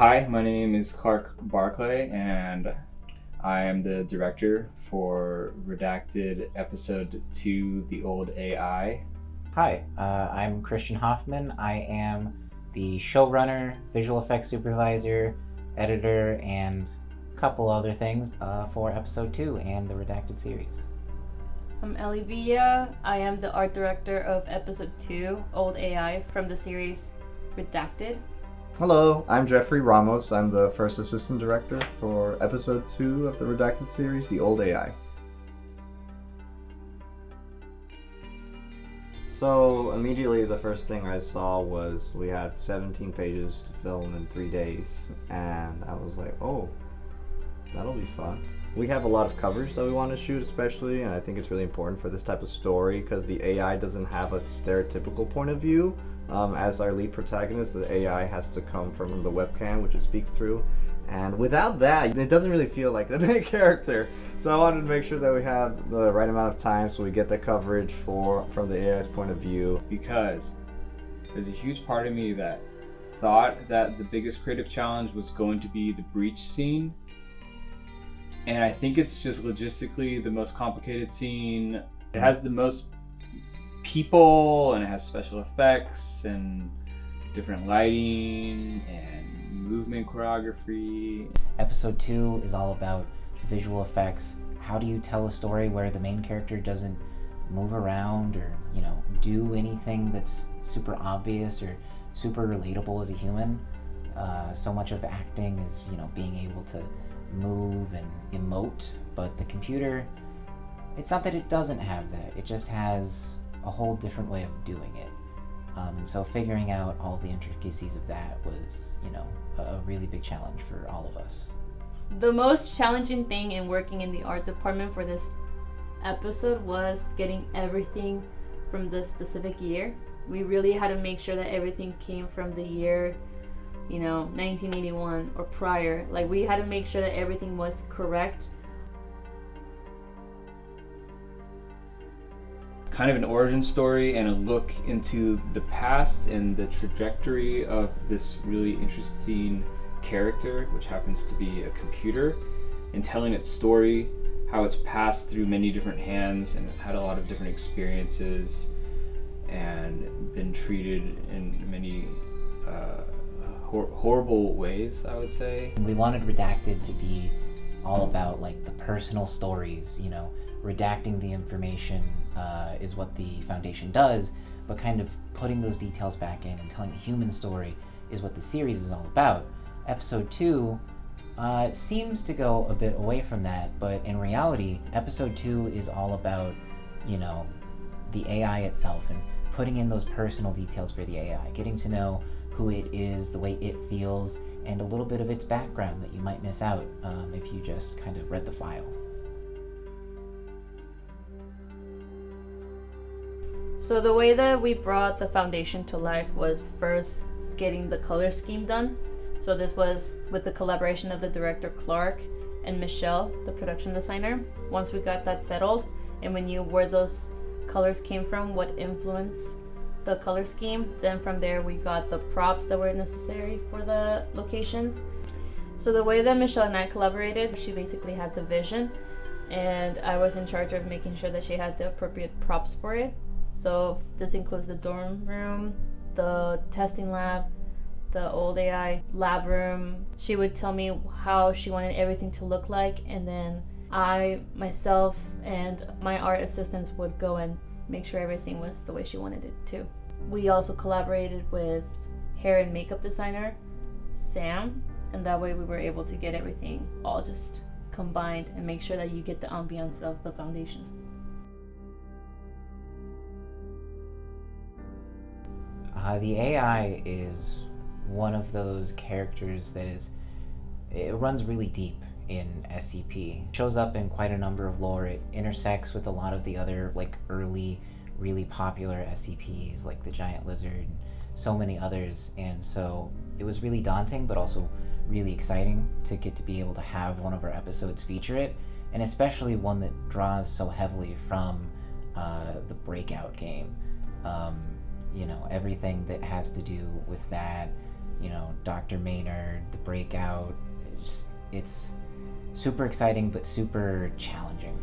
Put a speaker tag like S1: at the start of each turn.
S1: Hi, my name is Clark Barclay, and I am the director for Redacted Episode 2, The Old A.I.
S2: Hi, I'm Christian Hoffman. I am the showrunner, visual effects supervisor, editor, and a couple other things for Episode 2 and the Redacted series.
S3: I'm Ellie Villa. I am the art director of Episode 2, Old A.I, from the series Redacted.
S4: Hello, I'm Jeffrey Ramos. I'm the first assistant director for Episode 2 of the Redacted series, The Old A.I. So immediately the first thing I saw was we had 17 pages to film in 3 days, and I was like, oh, that'll be fun. We have a lot of coverage that we want to shoot especially, and I think it's really important for this type of story because the AI doesn't have a stereotypical point of view. As our lead protagonist, the AI has to come from the webcam, which it speaks through, and without that, it doesn't really feel like the main character. So I wanted to make sure that we have the right amount of time so we get the coverage from the AI's point of view.
S1: Because there's a huge part of me that thought that the biggest creative challenge was going to be the breach scene. And I think it's just logistically the most complicated scene. It has the most people, and it has special effects and different lighting and movement choreography.
S2: Episode 2 is all about visual effects. How do you tell a story where the main character doesn't move around or, do anything that's super obvious or super relatable as a human? So much of acting is, being able to move and emote, but the computer, it's not that it doesn't have that, it just has a whole different way of doing it. And so figuring out all the intricacies of that was, a really big challenge for all of us.
S3: The most challenging thing in working in the art department for this episode was getting everything from the specific year. We really had to make sure that everything came from the year 1981 or prior. Like, we had to make sure that everything was correct.
S1: Kind of an origin story and a look into the past and the trajectory of this really interesting character, which happens to be a computer, and telling its story, how it's passed through many different hands and had a lot of different experiences and been treated in many horrible ways, I would say.
S2: We wanted Redacted to be all about the personal stories, redacting the information is what the Foundation does, but kind of putting those details back in and telling a human story is what the series is all about. Episode 2 seems to go a bit away from that, but in reality, Episode 2 is all about, the AI itself and putting in those personal details for the AI, getting to know who it is, the way it feels, and a little bit of its background that you might miss out if you just kind of read the file.
S3: So the way that we brought the Foundation to life was first getting the color scheme done. So this was with the collaboration of the director Clark and Michelle, the production designer. Once we got that settled and we knew where those colors came from, what influenced the color scheme, then from there we got the props that were necessary for the locations. So the way that Michelle and I collaborated, she basically had the vision and I was in charge of making sure that she had the appropriate props for it. So this includes the dorm room, the testing lab, the Old A.I lab room. She would tell me how she wanted everything to look like, and then I, myself, and my art assistants would go and make sure everything was the way she wanted it to. We also collaborated with hair and makeup designer Sam, and that way we were able to get everything all just combined and make sure that you get the ambiance of the Foundation.
S2: The AI is one of those characters that it runs really deep in SCP. It shows up in quite a number of lore. It intersects with a lot of the other early, really popular SCPs like the Giant Lizard and so many others, and so it was really daunting but also really exciting to get to be able to have one of our episodes feature it, and especially one that draws so heavily from the Breakout game. Everything that has to do with that, Dr. Maynard, the breakout. It's super exciting but super challenging.